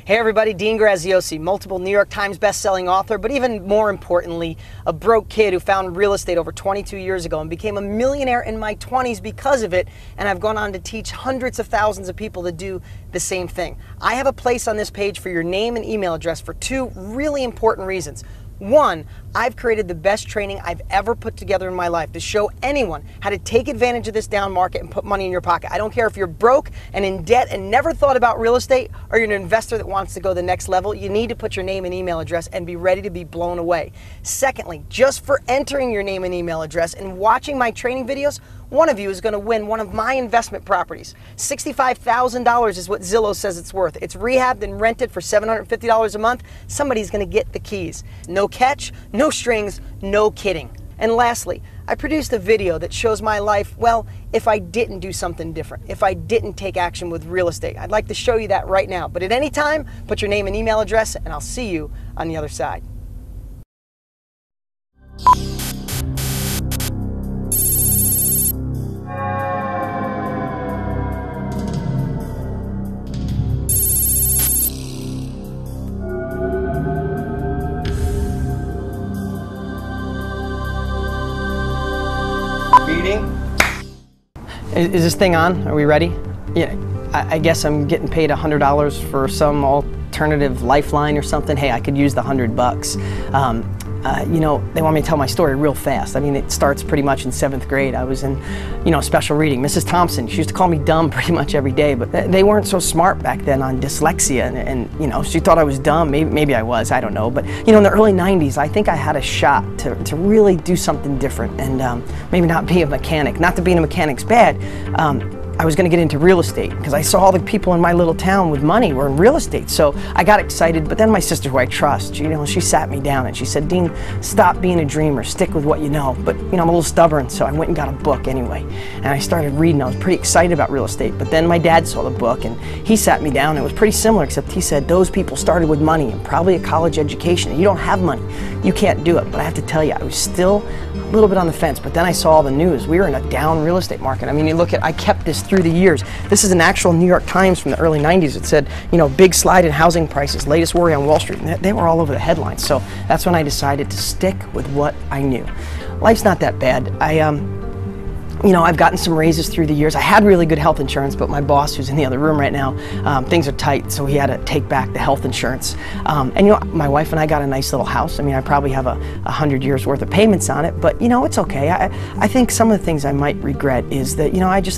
Hey everybody, Dean Graziosi, multiple New York Times best-selling author, but even more importantly, a broke kid who found real estate over 22 years ago and became a millionaire in my 20s because of it, and I've gone on to teach hundreds of thousands of people to do the same thing. I have a place on this page for your name and email address for two really important reasons. One, I've created the best training I've ever put together in my life to show anyone how to take advantage of this down market and put money in your pocket. I don't care if you're broke and in debt and never thought about real estate, or you're an investor that wants to go the next level. You need to put your name and email address and be ready to be blown away. Secondly, just for entering your name and email address and watching my training videos, one of you is going to win one of my investment properties. $65,000 is what Zillow says it's worth. It's rehabbed and rented for $750 a month. Somebody's going to get the keys. No catch, no strings, no kidding. And lastly, I produced a video that shows my life, well, if I didn't do something different, if I didn't take action with real estate. I'd like to show you that right now. But at any time, put your name and email address, and I'll see you on the other side. Is this thing on? Are we ready? Yeah, I guess I'm getting paid $100 for some alternative lifeline or something. Hey, I could use the $100. You know, they want me to tell my story real fast. I mean, it starts pretty much in 7th grade. I was in, special reading. Mrs. Thompson, she used to call me dumb pretty much every day, but they weren't so smart back then on dyslexia, and she thought I was dumb. Maybe I was, I don't know. But, in the early 90s, I think I had a shot to really do something different and maybe not be a mechanic. Not that being a mechanic's bad. I was going to get into real estate because I saw all the people in my little town with money were in real estate. So I got excited, but then my sister, who I trust, she sat me down and she said, Dean, stop being a dreamer, stick with what you know. But I'm a little stubborn, so I went and got a book anyway. And I started reading. I was pretty excited about real estate, but then my dad saw the book and he sat me down. It was pretty similar, except he said, those people started with money and probably a college education. And you don't have money. You can't do it. But I have to tell you, I was still a little bit on the fence, but then I saw all the news. We were in a down real estate market. I mean, you look at, I kept this through the years. This is an actual New York Times from the early 90s. It said, big slide in housing prices, latest worry on Wall Street. And they were all over the headlines. So that's when I decided to stick with what I knew. Life's not that bad. I've gotten some raises through the years. I had really good health insurance, but my boss, who's in the other room right now, things are tight, so he had to take back the health insurance. My wife and I got a nice little house. I mean, I probably have 100 years worth of payments on it, but it's okay. I think some of the things I might regret is that, I just